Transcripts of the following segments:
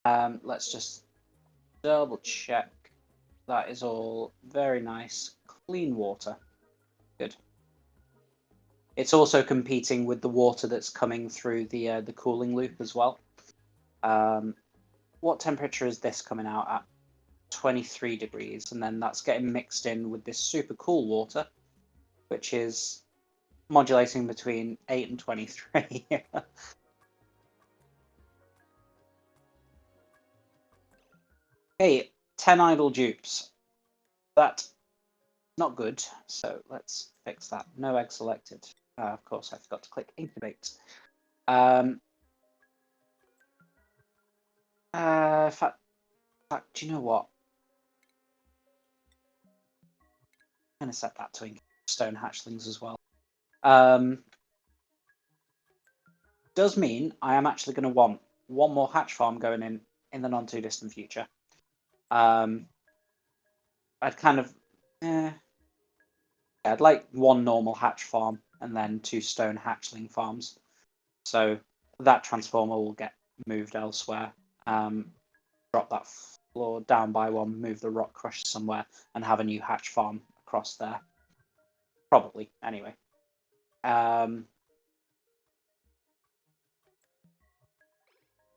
Let's just double check. That is all very nice, clean water. Good. It's also competing with the water that's coming through the cooling loop as well. What temperature is this coming out at? 23 degrees, and then that's getting mixed in with this super cool water, which is modulating between 8 and 23. Okay, 10 idle dupes. That's not good, so let's fix that. No egg selected. Of course, I forgot to click incubate. In fact, do you know what? I'm going to set that to incubate stone hatchlings as well. Does mean I am actually going to want one more hatch farm going in the not too distant future. I'd kind of, I'd like one normal hatch farm and then 2 stone hatchling farms. So that transformer will get moved elsewhere. Drop that floor down by one, move the rock crusher somewhere, and have a new hatch farm across there. Probably, anyway.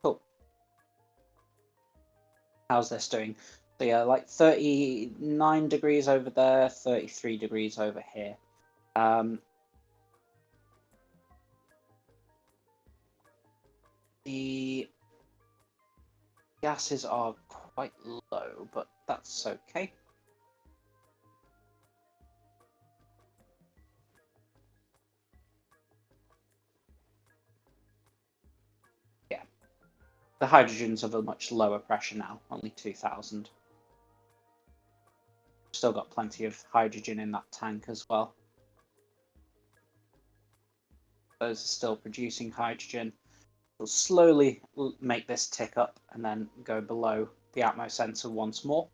Cool. How's this doing? So yeah, like 39 degrees over there, 33 degrees over here. The gases are quite low, but that's okay. Yeah. The hydrogen's of a much lower pressure now, only 2,000. Still got plenty of hydrogen in that tank as well. Those are still producing hydrogen. We'll slowly make this tick up and then go below the Atmo sensor once more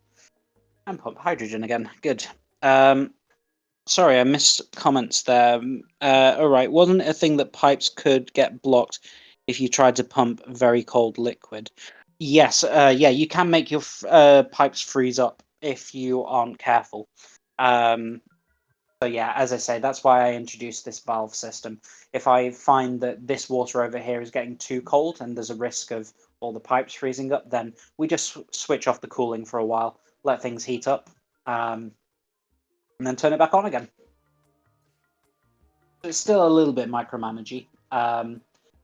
and pump hydrogen again. Good. Sorry, I missed comments there. All right, wasn't it a thing that pipes could get blocked if you tried to pump very cold liquid? Yes, yeah, you can make your pipes freeze up if you aren't careful. So yeah, as I say, that's why I introduced this valve system. If I find that this water over here is getting too cold and there's a risk of all the pipes freezing up, then we just switch off the cooling for a while, let things heat up, and then turn it back on again. It's still a little bit micromanagey.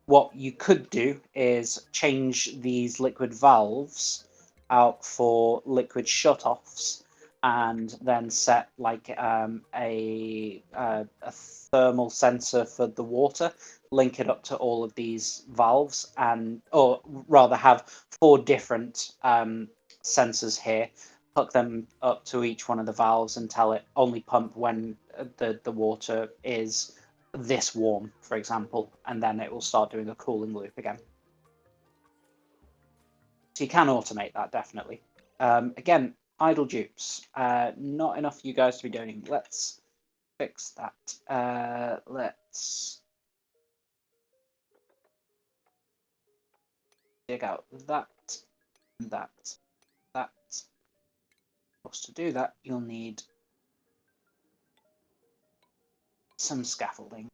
What you could do is change these liquid valves out for liquid shutoffs, and then set like a thermal sensor for the water, link it up to all of these valves, and or rather have 4 different sensors here. Hook them up to each one of the valves and tell it only pump when the water is this warm, for example, and then it will start doing a cooling loop again. So you can automate that, definitely. Again, idle dupes. Not enough for you guys to be doing. Let's fix that. Let's dig out that, that, that. Of course, to do that, you'll need some scaffolding.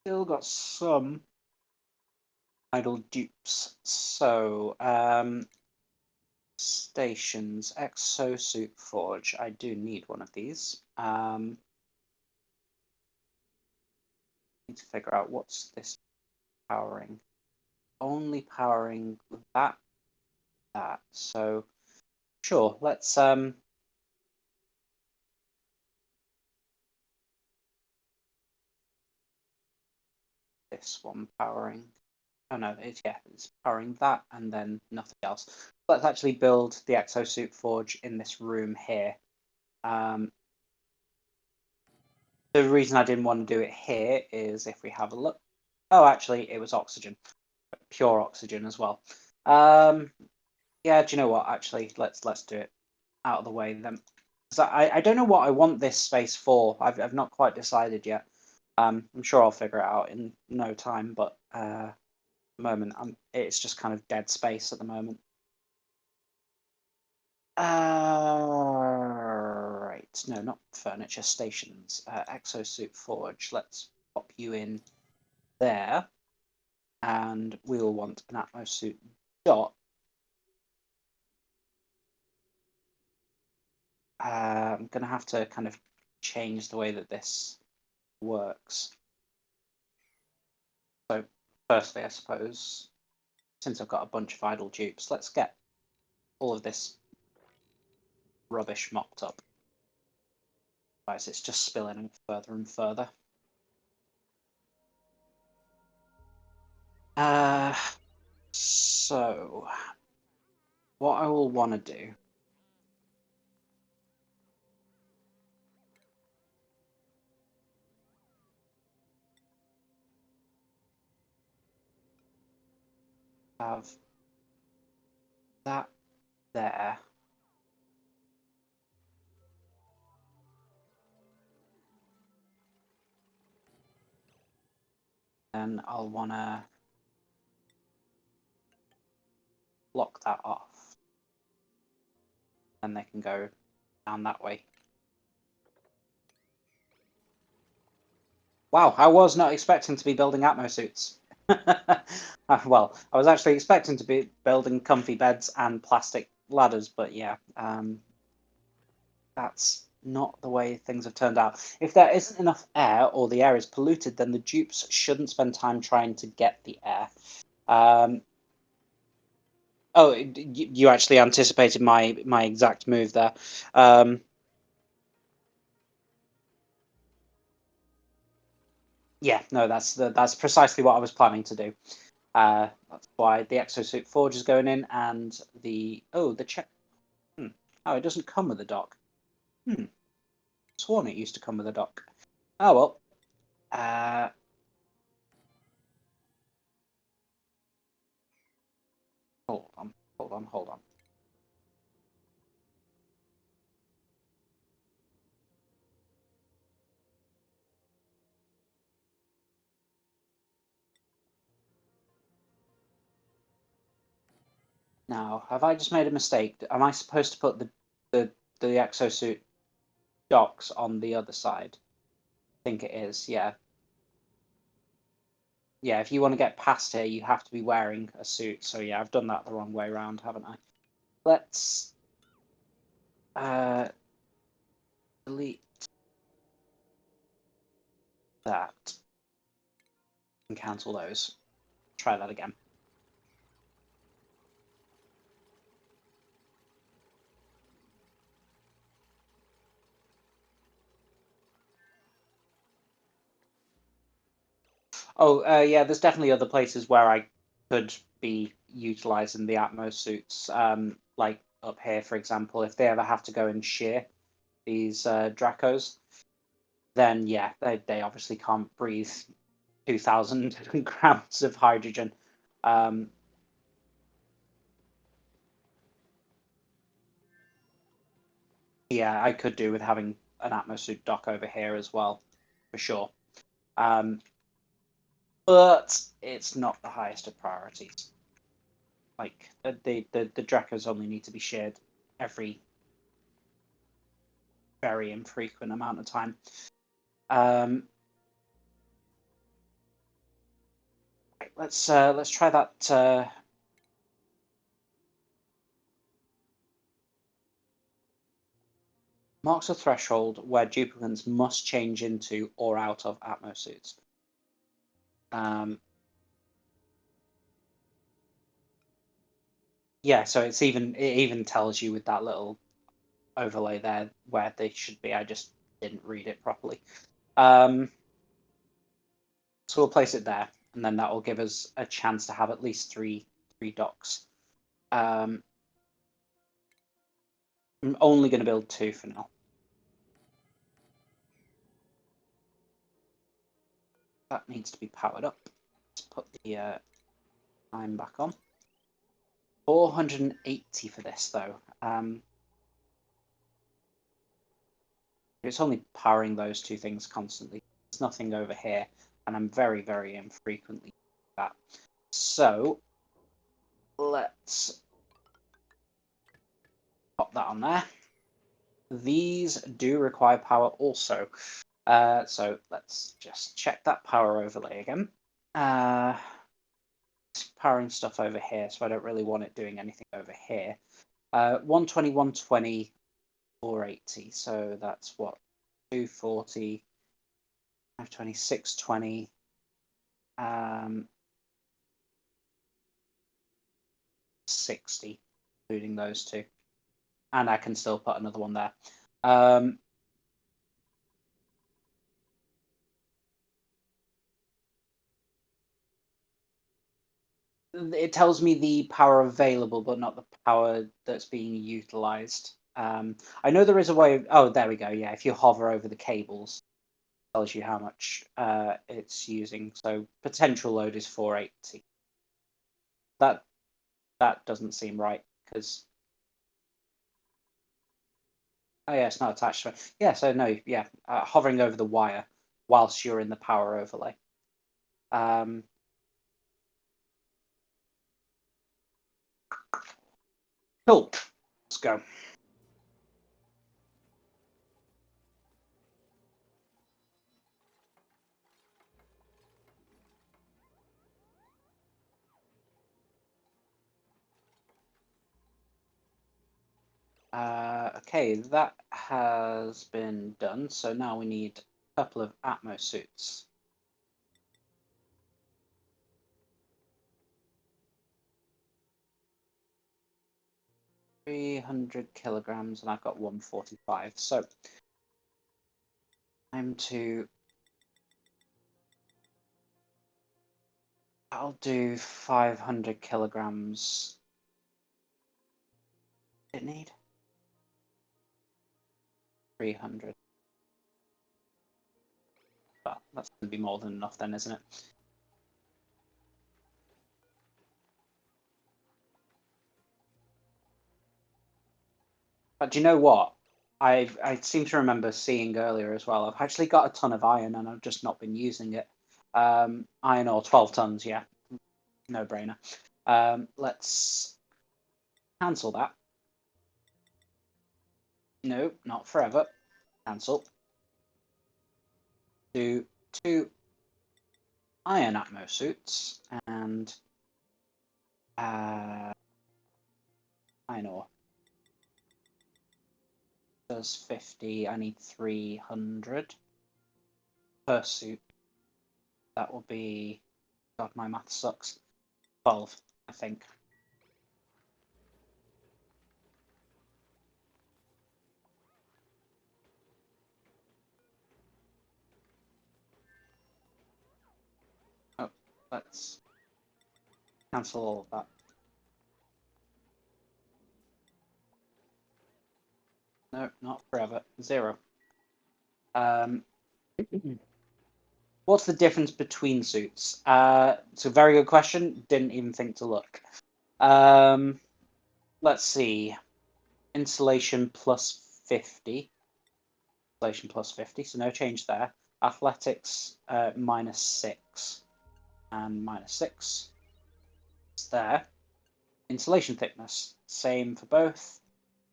Still got some idle dupes. So, stations, exosuit forge. I do need one of these. Need to figure out what's this powering. Only powering that that. So sure, let's this one powering. Oh no, it's powering that and then nothing else. Let's actually build the exosuit forge in this room here. Um, the reason I didn't want to do it here is if we have a look. Oh, actually, it was oxygen, pure oxygen as well. Yeah, do you know what? Actually, let's do it out of the way then. So I don't know what I want this space for. I've not quite decided yet. I'm sure I'll figure it out in no time, but the moment it's just kind of dead space at the moment. Right. No, not furniture stations. Exosuit forge. Let's pop you in there, and we will want an Atmosuit dot. I'm gonna have to kind of change the way that this works. So, firstly, I suppose, since I've got a bunch of idle dupes, let's get all of this rubbish mopped up. Otherwise, it's just spilling further and further. So what I will want to do have that there. Then I'll want to block that off. And they can go down that way. Wow, I was not expecting to be building Atmo suits. Well, I was actually expecting to be building comfy beds and plastic ladders, but yeah, that's not the way things have turned out. If there isn't enough air or the air is polluted, then the dupes shouldn't spend time trying to get the air. Oh, you actually anticipated my exact move there. Yeah, no, that's precisely what I was planning to do. That's why the exosuit forge is going in, and the check. Oh, it doesn't come with a dock. Hmm, sworn it used to come with a dock. Oh well. Uh, hold on. Now, have I just made a mistake? Am I supposed to put the exosuit docks on the other side? I think it is. Yeah, yeah. If you want to get past here, you have to be wearing a suit. So yeah, I've done that the wrong way around, haven't I? Let's uh, delete that and cancel those. Try that again. Oh, yeah, there's definitely other places where I could be utilizing the Atmos suits. Like up here, for example, if they ever have to go and shear these Dracos, then yeah, they obviously can't breathe 2,000 grams of hydrogen. Um, yeah, I could do with having an Atmos suit dock over here as well, for sure. Um, but it's not the highest of priorities. Like the Dracos only need to be shared every very infrequent amount of time. Um, let's try that. Marks a threshold where duplicants must change into or out of Atmos suits. Um, Yeah, so it even tells you with that little overlay there where they should be. I just didn't read it properly. So we'll place it there, and then that will give us a chance to have at least three docks. I'm only going to build 2 for now. That needs to be powered up. Let's put the time back on. 480 for this though. It's only powering those 2 things constantly. There's nothing over here, and I'm very, very infrequently that. So let's pop that on there. These do require power also. So let's just check that power overlay again. It's powering stuff over here, so I don't really want it doing anything over here. 120, 120, 480. So that's what? 240, 520, 620. 60, including those 2. And I can still put another one there. It tells me the power available, but not the power that's being utilized. I know there is a way of, oh, there we go. Yeah, if you hover over the cables, it tells you how much it's using. So potential load is 480. That doesn't seem right because, oh yeah, it's not attached to it. Yeah, so no, yeah, hovering over the wire whilst you're in the power overlay. Cool. Let's go. Okay, that has been done. So now we need a couple of Atmo suits. 300 kilograms, and I've got 145. So time to. I'll do 500 kilograms. It need 300. Well, that's going to be more than enough then, isn't it? But do you know what? I seem to remember seeing earlier as well. I've actually got a ton of iron, and I've just not been using it. Iron ore, 12 tons. Yeah, no brainer. Let's cancel that. No, not forever. Cancel. Do 2 iron Atmo suits and iron ore. Does 50. I need 300 per suit. That will be. God, my math sucks. 12, I think. Oh, let's cancel all of that. No, not forever. 0. What's the difference between suits? It's a very good question. Didn't even think to look. Let's see. Insulation plus 50. Insulation plus 50, so no change there. Athletics -6 and -6. It's there. Insulation thickness, same for both.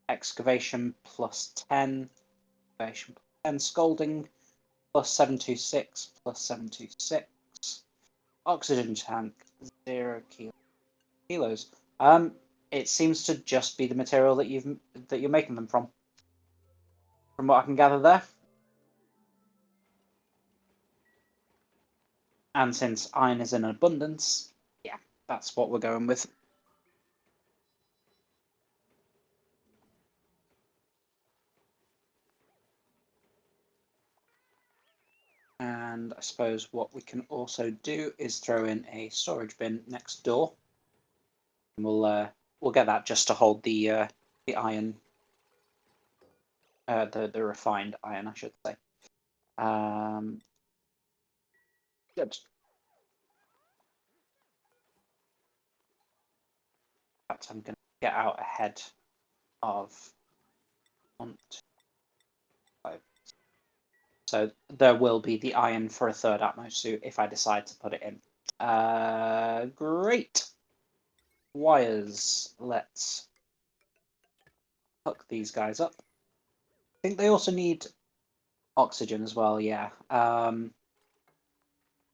Excavation plus 10. Excavation plus 10. Scalding plus 726 plus 726. Oxygen tank 0 kilos. It seems to just be the material that you're making them from what I can gather there. And since iron is in abundance, yeah, that's what we're going with. And I suppose what we can also do is throw in a storage bin next door. And we'll get that just to hold the iron, the refined iron, I should say. Good. In fact, I'm going to get out ahead of 1, 2, 5. So there will be the iron for a third Atmo suit if I decide to put it in. Great. Wires. Let's hook these guys up. I think they also need oxygen as well, yeah.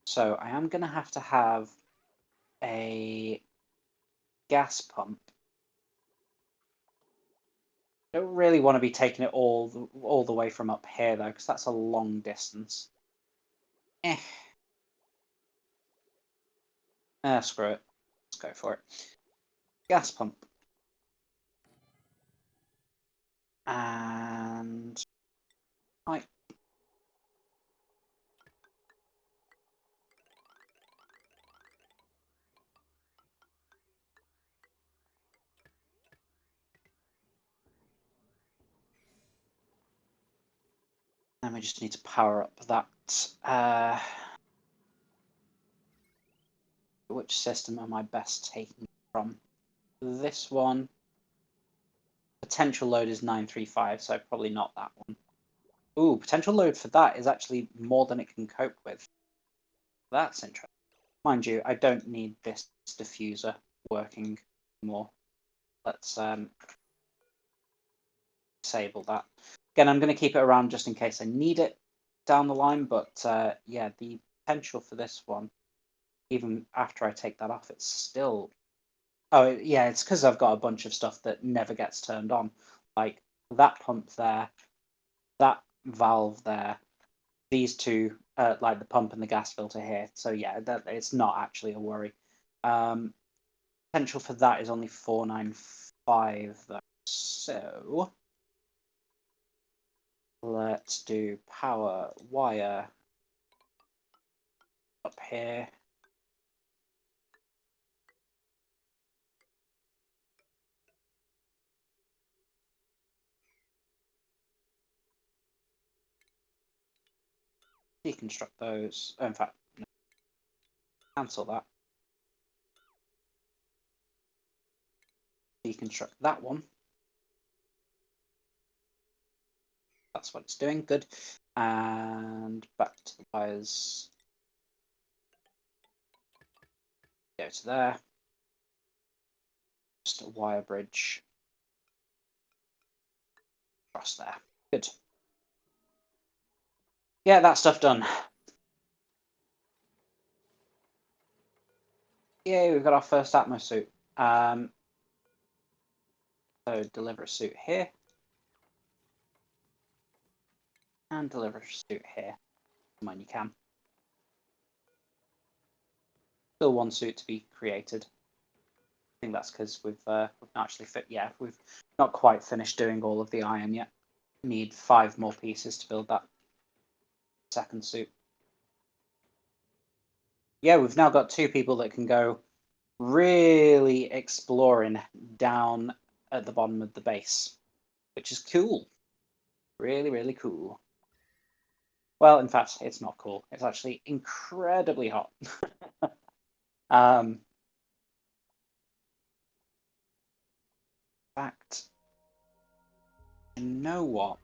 So I am going to have a gas pump. I don't really want to be taking it all the way from up here, though, because that's a long distance. Screw it. Let's go for it. Gas pump. And pipe. And we just need to power up that. Which system am I best taking from? This one. Potential load is 935, so probably not that one. Ooh, potential load for that is actually more than it can cope with. That's interesting. Mind you, I don't need this diffuser working more. Let's disable that. Again, I'm going to keep it around just in case I need it down the line, but yeah, the potential for this one, even after I take that off, it's still... Oh, yeah, it's because I've got a bunch of stuff that never gets turned on. Like that pump there, that valve there, these two, like the pump and the gas filter here. So yeah, it's not actually a worry. Potential for that is only 495 though. So let's do power wire up here. Deconstruct those. Oh, in fact, no, cancel that. Deconstruct that one. That's what it's doing. Good. And back to the wires. Go to there. Just a wire bridge across there. Good. Yeah, that stuff done. Yay, we've got our first Atmo suit. So deliver a suit here. And deliver a suit here. Come on, you can. Still one suit to be created. I think that's because we've not actually we've not quite finished doing all of the iron yet. Need 5 more pieces to build that second suit. Yeah, we've now got 2 people that can go really exploring down at the bottom of the base, which is cool. Really, really cool. Well, in fact, it's not cool. It's actually incredibly hot. In fact, you know what?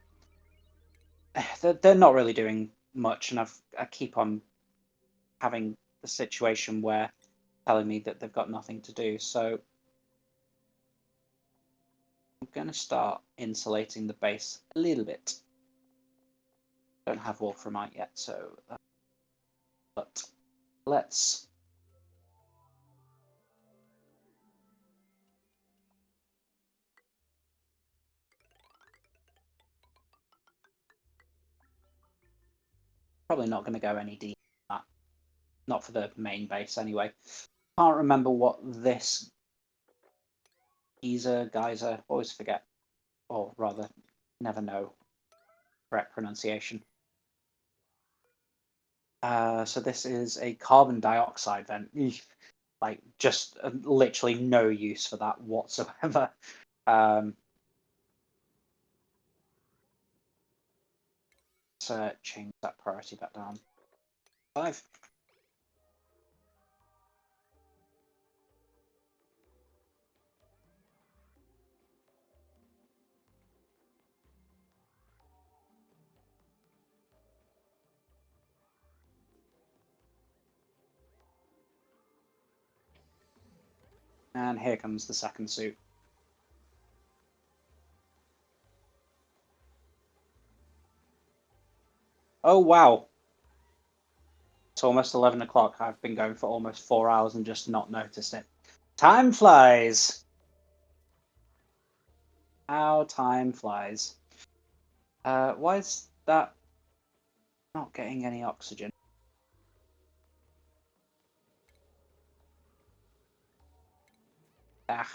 They're not really doing much, and I keep on having the situation where telling me that they've got nothing to do. So I'm going to start insulating the base a little bit. Don't have wolframite yet, so but let's probably not going to go any deeper than that. Not for the main base anyway. Can't remember what this geyser, always forget, or rather, never know correct pronunciation. So this is a carbon dioxide vent. Eesh. Like, just literally no use for that whatsoever. Um, so change that priority back down. 5. And here comes the second suit. Oh, wow. It's almost 11 o'clock. I've been going for almost 4 hours and just not noticed it. Time flies. How time flies. Why is that not getting any oxygen? Ah,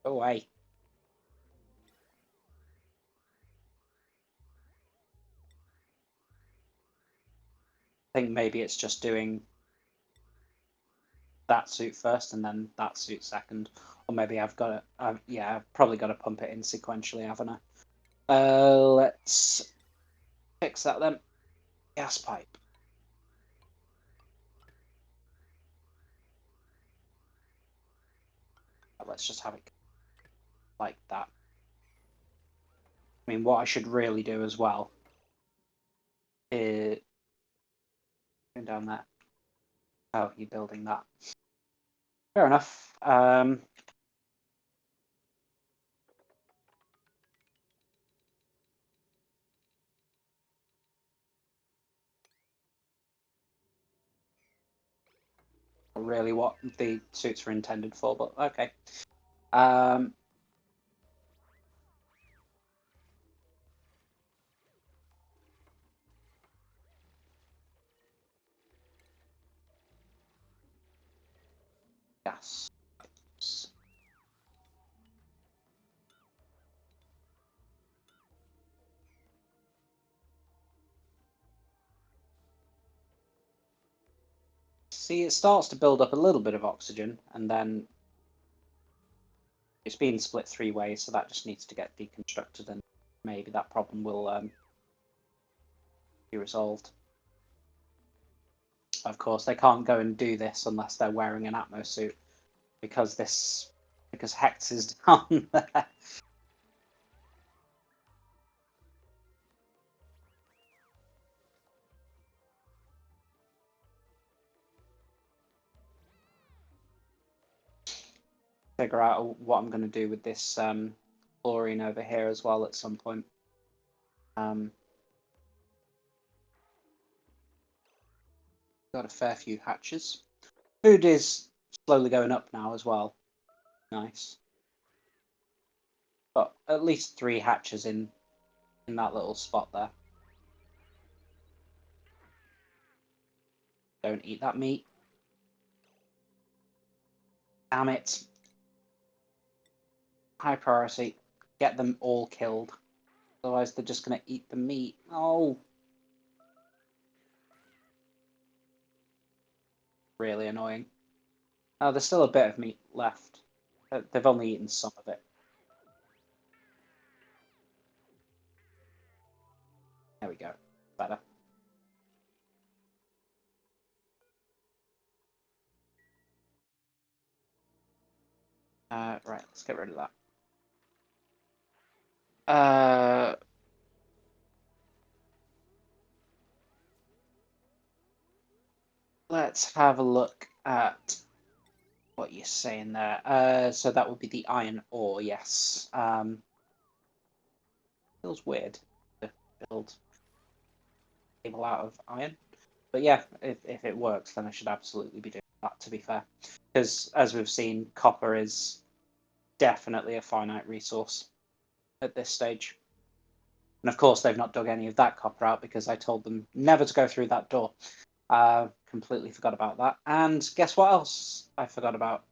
go away. I think maybe it's just doing that suit first and then that suit second. Or maybe I've got it. Yeah, I've probably got to pump it in sequentially, haven't I? Let's fix that then. Gas pipe. Let's just have it like that. I mean, what I should really do as well is going down there. Oh, you're building that. Fair enough. Not really what the suits were intended for, but okay. Um, gas. See, it starts to build up a little bit of oxygen, and then it's being split 3 ways, so that just needs to get deconstructed, and maybe that problem will be resolved. Of course, they can't go and do this unless they're wearing an Atmo suit, because Hex is down there. Figure out what I'm going to do with this chlorine over here as well at some point. Got a fair few hatches. Food is slowly going up now as well. Nice. Got at least 3 hatches in that little spot there. Don't eat that meat. Damn it. High priority. Get them all killed. Otherwise they're just going to eat the meat. Oh. Really annoying. Oh, there's still a bit of meat left. They've only eaten some of it. There we go. Better. Right, let's get rid of that. Let's have a look at what you're saying there. So that would be the iron ore, yes. Feels weird to build a cable out of iron. But yeah, if it works, then I should absolutely be doing that, to be fair. Because as we've seen, copper is definitely a finite resource at this stage. And of course, they've not dug any of that copper out because I told them never to go through that door. Completely forgot about that. And guess what else I forgot about?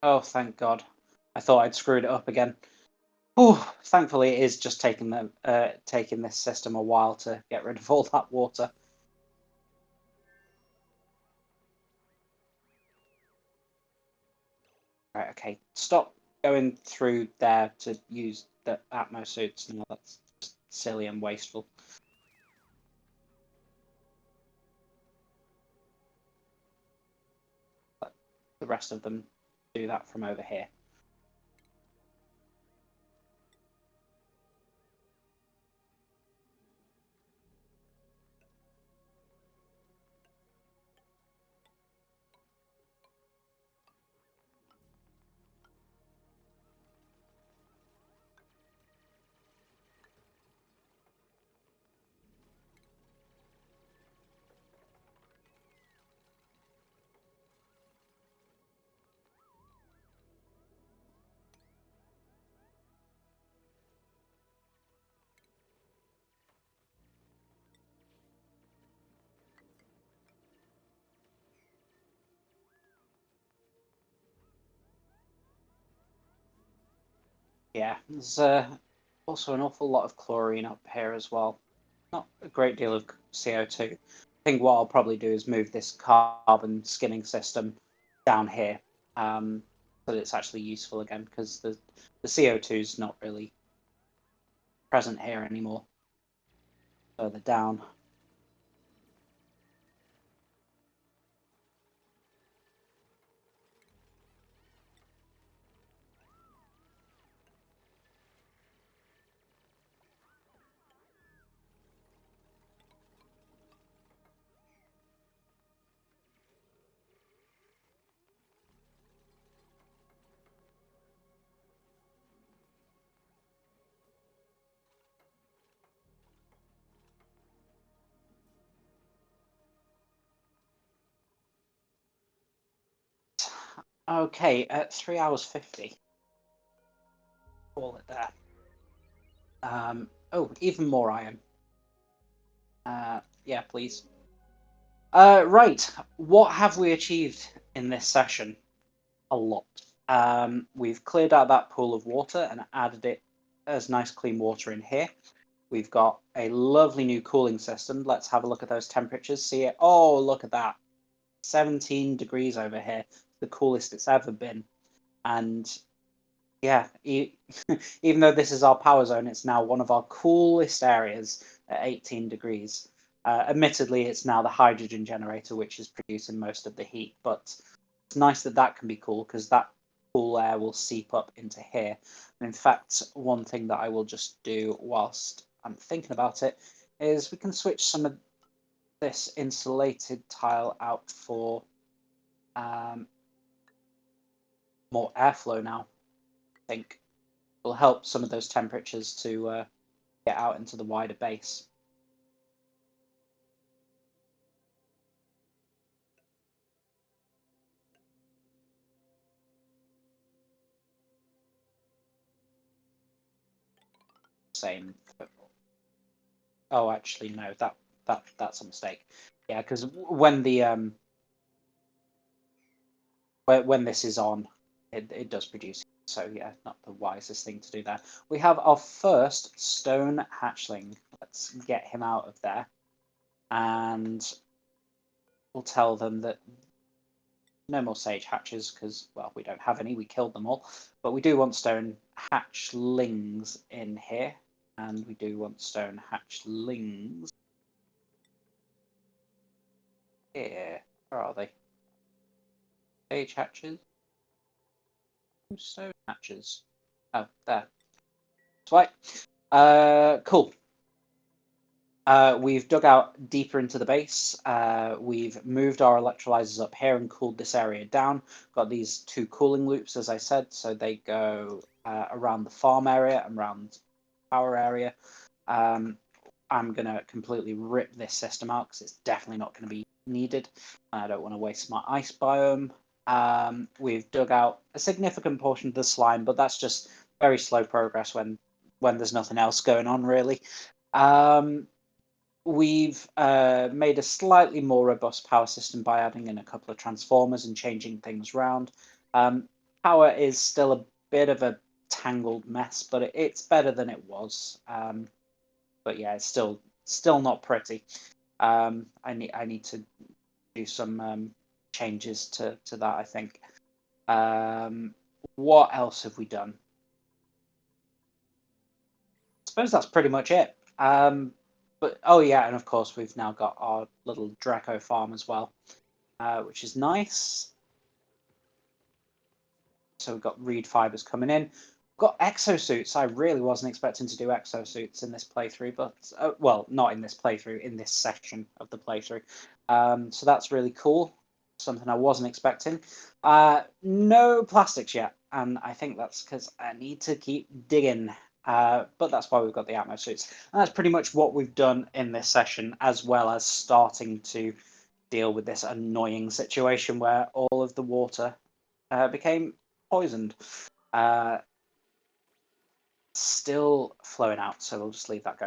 Oh, thank God. I thought I'd screwed it up again. Oh, thankfully, it is just taking this system a while to get rid of all that water. Right, okay. Stop going through there to use the Atmo suits. No, that's just silly and wasteful. Let the rest of them do that from over here. Yeah, there's also an awful lot of chlorine up here as well. Not a great deal of CO2. I think what I'll probably do is move this carbon skinning system down here, so that it's actually useful again, because the CO2 is not really present here anymore. Further down. Okay, at 3 hours 50. Call it there. Oh, even more iron. Yeah, please. Right. What have we achieved in this session? A lot. We've cleared out that pool of water and added it as nice clean water in here. We've got a lovely new cooling system. Let's have a look at those temperatures. See it? Oh, look at that. 17 degrees over here. The coolest it's ever been. And yeah, even though this is our power zone, it's now one of our coolest areas at 18 degrees. Admittedly, it's now the hydrogen generator which is producing most of the heat, but it's nice that that can be cool because that cool air will seep up into here. And in fact, one thing that I will just do whilst I'm thinking about it is we can switch some of this insulated tile out for um, more airflow now. I think will help some of those temperatures to get out into the wider base. Same. Oh, actually, no, that's a mistake. Yeah, because when the when this is on, it does produce. So yeah, not the wisest thing to do there. We have our first stone hatchling. Let's get him out of there, and we'll tell them that no more sage hatches because, well, we don't have any. We killed them all, but we do want stone hatchlings in here, and we do want stone hatchlings here. Where are they? Sage hatches. Stone hatches. Oh, there. That's right. Cool. We've dug out deeper into the base. We've moved our electrolyzers up here and cooled this area down. Got these two cooling loops, as I said, so they go around the farm area and around the power area. I'm going to completely rip this system out because it's definitely not going to be needed. I don't want to waste my ice biome. We've dug out a significant portion of the slime, but that's just very slow progress when there's nothing else going on, really. We've made a slightly more robust power system by adding in a couple of transformers and changing things around. Power is still a bit of a tangled mess, but it's better than it was. But yeah, it's still not pretty. I need to do some changes to that, I think. What else have we done? I suppose that's pretty much it. But oh yeah, and of course we've now got our little Draco farm as well, which is nice. So we've got reed fibers coming in. We've got exosuits. I really wasn't expecting to do exosuits in this playthrough, but well, not in this playthrough, in this section of the playthrough. So that's really cool. Something I wasn't expecting. No plastics yet, and I think that's because I need to keep digging. But that's why we've got the Atmo suits. And that's pretty much what we've done in this session, as well as starting to deal with this annoying situation where all of the water became poisoned. Still flowing out, so we'll just leave that go.